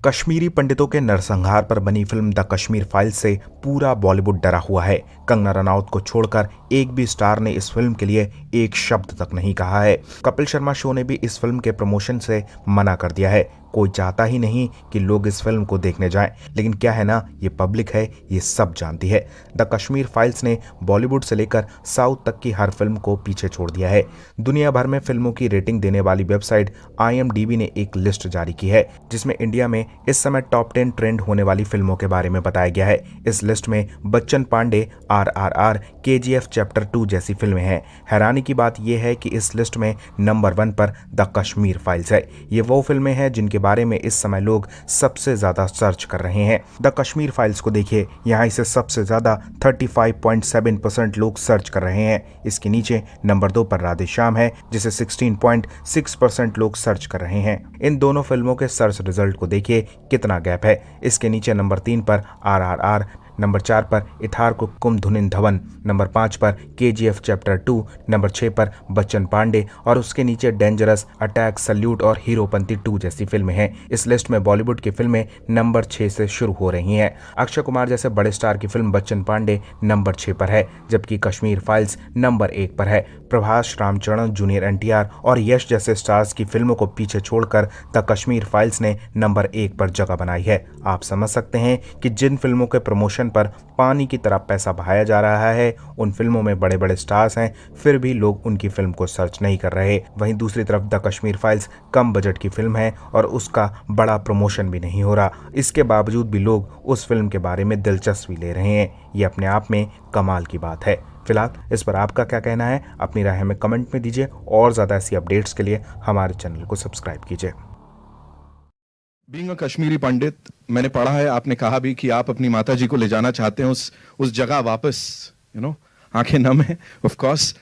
कश्मीरी पंडितों के नरसंहार पर बनी फिल्म द कश्मीर फाइल्स से पूरा बॉलीवुड डरा हुआ है। कंगना रनौत को छोड़कर एक भी स्टार ने इस फिल्म के लिए एक शब्द तक नहीं कहा है। कपिल शर्मा शो ने भी इस फिल्म के प्रमोशन से मना कर दिया है। कोई चाहता ही नहीं कि लोग इस फिल्म को देखने जाएं, लेकिन क्या है ना, ये पब्लिक है, ये सब जानती है। द कश्मीर फाइल्स ने बॉलीवुड से लेकर साउथ तक की हर फिल्म को पीछे छोड़ दिया है। दुनिया भर में फिल्मों की रेटिंग देने वाली वेबसाइट IMDb ने एक लिस्ट जारी की है, जिसमें इंडिया में इस समय टॉप 10 ट्रेंड होने वाली फिल्मों के बारे में बताया गया है। इस लिस्ट में Bachchan Pandey, RRR, KGF chapter 2 जैसी फिल्में हैं। हैरानी की बात यह है कि इस लिस्ट में नंबर 1 पर द कश्मीर फाइल्स है। ये वो फिल्में हैं जिनके बारे में इस समय लोग सबसे ज्यादा सर्च कर रहे हैं। द कश्मीर फाइल्स को देखिए, यहाँ इसे सबसे ज्यादा 35.7% लोग सर्च कर रहे हैं। इसके नीचे नंबर 2 पर राधे श्याम है, जिसे 16.6% लोग सर्च कर रहे हैं। इन दोनों फिल्मों के सर्च रिजल्ट को देखिए कितना गैप है। इसके नीचे नंबर 3 पर RRR, नंबर 4 पर इथार को कुमधुनिन धवन, नंबर 5 पर KGF चैप्टर 2, नंबर 6 पर बच्चन पांडे और उसके नीचे डेंजरस, अटैक, सल्यूट और हीरोपंती 2 जैसी फिल्में हैं। इस लिस्ट में बॉलीवुड की फिल्में नंबर 6 से शुरू हो रही हैं। अक्षय कुमार जैसे बड़े स्टार की फिल्म बच्चन पांडे नंबर 6 पर है, जबकि कश्मीर फाइल्स नंबर 1 पर है। प्रभास, रामचरण, जूनियर NTR और यश जैसे स्टार्स की फिल्मों को पीछे छोड़कर द कश्मीर फाइल्स ने नंबर 1 पर जगह बनाई है। आप समझ सकते हैं कि जिन फिल्मों के प्रमोशन पर पानी की तरह पैसा बहाया जा रहा है, उन फिल्मों में बड़े बड़े स्टार्स हैं, फिर भी लोग उनकी फिल्म को सर्च नहीं कर रहे। वहीं दूसरी तरफ the Kashmir files come budget की फिल्म है और उसका बड़ा प्रमोशन भी नहीं हो रहा। इसके बावजूद भी लोग उस फिल्म के बारे में दिलचस्पी ले रहे हैं। ये अपने आप में कमाल की बात है। फिलहाल इस पर आपका क्या कहना है, अपनी राय हमें कमेंट में दीजिए और ज्यादा ऐसी अपडेट्स के लिए हमारे चैनल को सब्सक्राइब कीजिए। बीइंग अ कश्मीरी पंडित, मैंने पढ़ा है, आपने कहा भी कि आप अपनी माता जी को ले जाना चाहते हैं उस जगह वापस, आंखें नम है, of course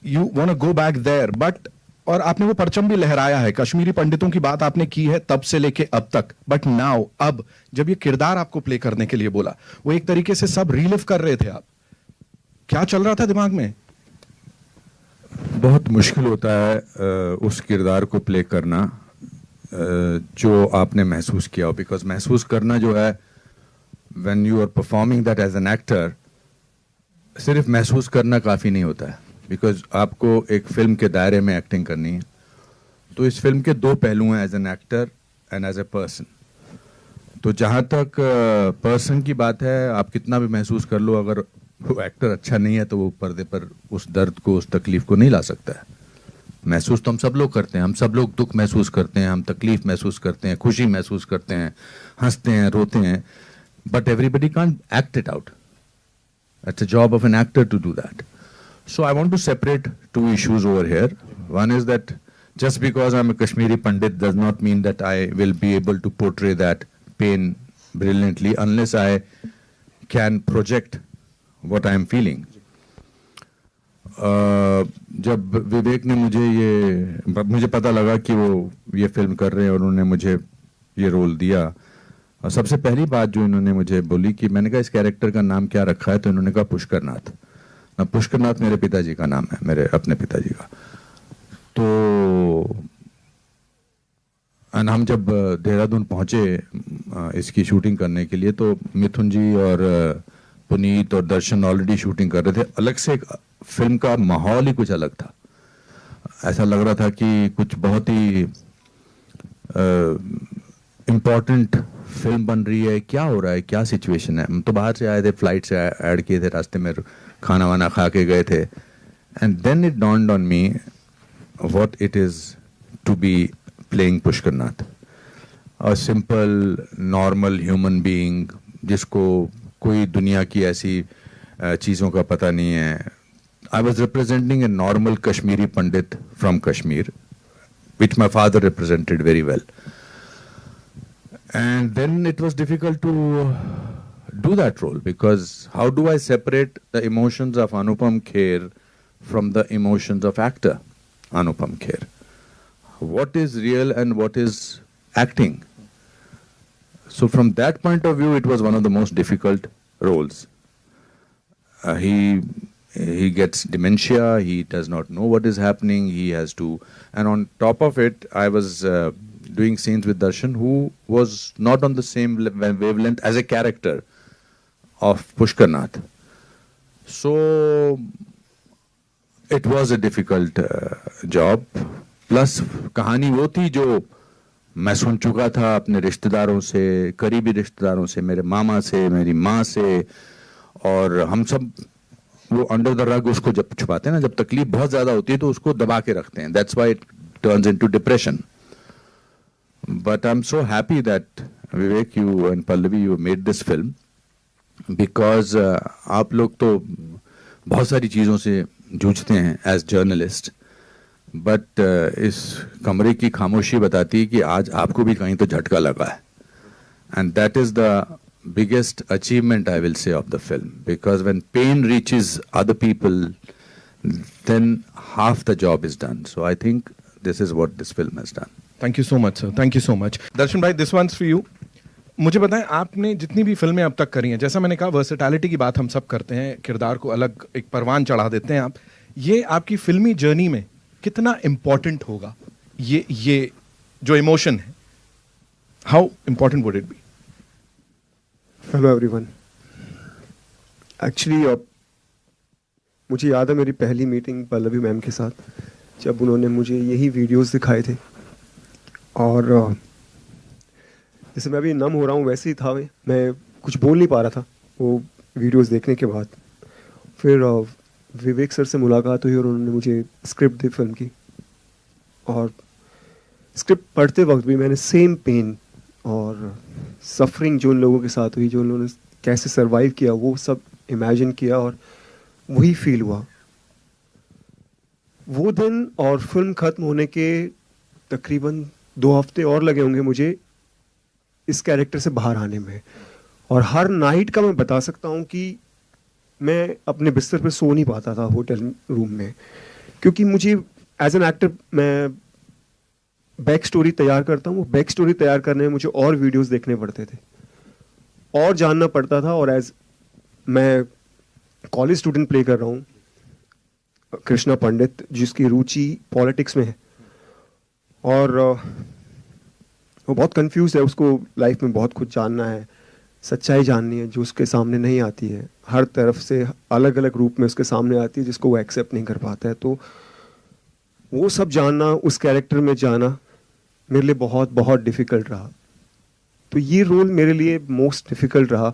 you want to go back there, but और आपने वो परचम भी लहराया है, कश्मीरी पंडितों की बात आपने की है तब से लेके अब तक, बट नाउ अब जब ये किरदार आपको प्ले करने के लिए बोला, वो एक तरीके से सब रिलिव कर रहे थे आप, क्या चल रहा था दिमाग में? बहुत मुश्किल होता है उस किरदार को प्ले करना जो आपने महसूस किया हो, बिकॉज महसूस करना जो है, when you are performing that as an actor, सिर्फ महसूस करना काफ़ी नहीं होता है, बिकॉज आपको एक फिल्म के दायरे में एक्टिंग करनी है। तो इस फिल्म के दो पहलू हैं, as an actor and as a person. तो जहाँ तक पर्सन की बात है, आप कितना भी महसूस कर लो, अगर वो एक्टर अच्छा नहीं है तो वो पर्दे पर उस दर्द को, उस तकलीफ को नहीं ला सकता है। महसूस तो हम सब लोग करते हैं, हम सब लोग दुख महसूस करते हैं, हम तकलीफ महसूस करते हैं, खुशी महसूस करते हैं, हंसते हैं, रोते हैं, but everybody can't act it out. It's a job of an actor to do that. So I want to separate two issues over here. One is that just because I'm a Kashmiri Pandit does not mean that I will be able to portray that pain brilliantly unless I can project what I am feeling. जब विवेक ने मुझे पता लगा कि वो ये film कर रहे हैं और उन्होंने मुझे ये रोल दिया, और सबसे पहली बात जो इन्होंने मुझे बोली कि मैंने कहा इस कैरेक्टर का नाम क्या रखा है, तो इन्होंने कहा पुष्करनाथ. पुष्करनाथ मेरे पिताजी का नाम है, मेरे अपने पिताजी का. तो हम जब देहरादून पहुंचे इसकी शूटिंग करने के लिए, तो मिथुन जी और पुनीत और दर्शन ऑलरेडी शूटिंग कर रहे थे. अलग से एक फिल्म का माहौल ही कुछ अलग था. ऐसा लग रहा था कि कुछ बहुत ही इम्पोर्टेंट फिल्म बन रही है. क्या हो रहा है, क्या सिचुएशन है. हम तो बाहर से आए थे, फ्लाइट से ऐड किए थे, रास्ते में खाना वाना खा के गए थे. And then it dawned on me what it is to be playing Pushkarnath, a simple normal human being जिसको कोई दुनिया की ऐसी चीज़ों का पता नहीं है. I was representing a normal Kashmiri Pandit from Kashmir, which my father represented very well. And then it was difficult to do that role, because how do I separate the emotions of Anupam Kher from the emotions of actor Anupam Kher? What is real and what is acting? So from that point of view, it was one of the most difficult roles. He gets dementia, he does not know what is happening, he has to, and on top of it, I was doing scenes with Darshan, who was not on the same wavelength as a character of Pushkar Nath. So it was a difficult job. Plus कहानी वो थी जो मैं सुन चुका था अपने रिश्तेदारों से, करीबी रिश्तेदारों से, मेरे मामा से, मेरी माँ से, और हम सब वो अंडर द रग उसको जब छुपाते हैं ना, जब तकलीफ बहुत ज्यादा होती है तो उसको दबा के रखते हैं. That's why it turns into depression. But I am so happy that Vivek, you and Pallavi, you made this film, because आप लोग तो बहुत सारी चीज़ों से जूझते हैं एज जर्नलिस्ट, बट इस कमरे की खामोशी बताती है कि आज आपको भी कहीं तो झटका लगा है. And that is the biggest achievement, I will say, of the film, because when pain reaches other people, then half the job is done. So I think this is what this film has done. Thank you so much, sir. Thank you so much. Darshan bhai, this one's for you. मुझे बताएं, आपने जितनी भी फिल्में अब तक करी हैं, जैसा मैंने कहा वर्सेटैलिटी की बात हम सब करते हैं, किरदार को अलग एक परवान चढ़ा देते हैं आप, ये आपकी फिल्मी जर्नी में कितना इम्पोर्टेंट होगा? ये जो इमोशन है, how important would it be? Hello everyone. Actually मुझे याद है मेरी पहली मीटिंग पल्लवी मैम के साथ, जब उन्होंने मुझे यही वीडियोस दिखाए थे, और जैसे मैं अभी नम हो रहा हूँ वैसे ही था. मैं कुछ बोल नहीं पा रहा था वो वीडियोस देखने के बाद. फिर विवेक सर से मुलाकात हुई और उन्होंने मुझे स्क्रिप्ट दी फिल्म की, और स्क्रिप्ट पढ़ते वक्त भी मैंने सेम पेन और सफरिंग जो उन लोगों के साथ हुई, जो उन्होंने कैसे सरवाइव किया, वो सब इमेजिन किया और वही फील हुआ. वो दिन और फिल्म ख़त्म होने के तकरीबन 2 हफ्ते और लगे होंगे मुझे इस कैरेक्टर से बाहर आने में. और हर नाइट का मैं बता सकता हूँ कि मैं अपने बिस्तर पे सो नहीं पाता था होटल रूम में, क्योंकि मुझे एज एन एक्टर मैं बैक स्टोरी तैयार करता हूँ. वो बैक स्टोरी तैयार करने में मुझे और वीडियोस देखने पड़ते थे और जानना पड़ता था. और एज मैं कॉलेज स्टूडेंट प्ले कर रहा हूँ, कृष्णा पंडित, जिसकी रुचि पॉलिटिक्स में है, और वो बहुत कंफ्यूज है. उसको लाइफ में बहुत कुछ जानना है, सच्चाई जाननी है जो उसके सामने नहीं आती है, हर तरफ से अलग अलग रूप में उसके सामने आती है जिसको वो एक्सेप्ट नहीं कर पाता है. तो वो सब जानना, उस कैरेक्टर में जाना मेरे लिए बहुत बहुत डिफ़िकल्ट रहा. तो ये रोल मेरे लिए मोस्ट डिफ़िकल्ट रहा.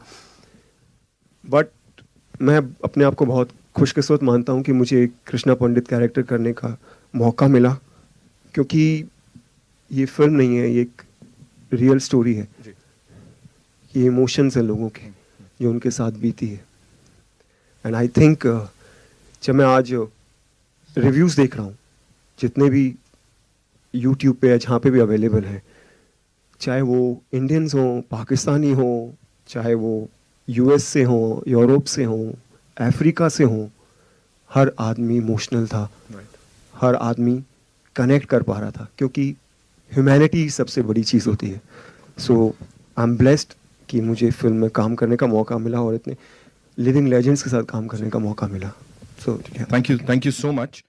बट मैं अपने आप को बहुत खुशकिस्मत मानता हूँ कि मुझे कृष्णा पंडित कैरेक्टर करने का मौका मिला, क्योंकि ये फिल्म नहीं है, ये एक रियल स्टोरी है. ये इमोशंस हैं लोगों के जो उनके साथ बीती है. एंड आई थिंक जब मैं आज रिव्यूज़ देख रहा हूँ, जितने भी यूट्यूब पे या जहाँ पे भी अवेलेबल हैं, चाहे वो इंडियंस हों, पाकिस्तानी हों, चाहे वो यूएस से हों, यूरोप से हों, अफ्रीका से हों, हर आदमी इमोशनल था. हर आदमी कनेक्ट कर पा रहा था, क्योंकि ह्यूमैनिटी सबसे बड़ी चीज़ होती है. सो आई एम ब्लेस्ड कि मुझे फिल्म में काम करने का मौका मिला और इतने लिविंग लेजेंड्स के साथ काम करने का मौका मिला. So thank you so much.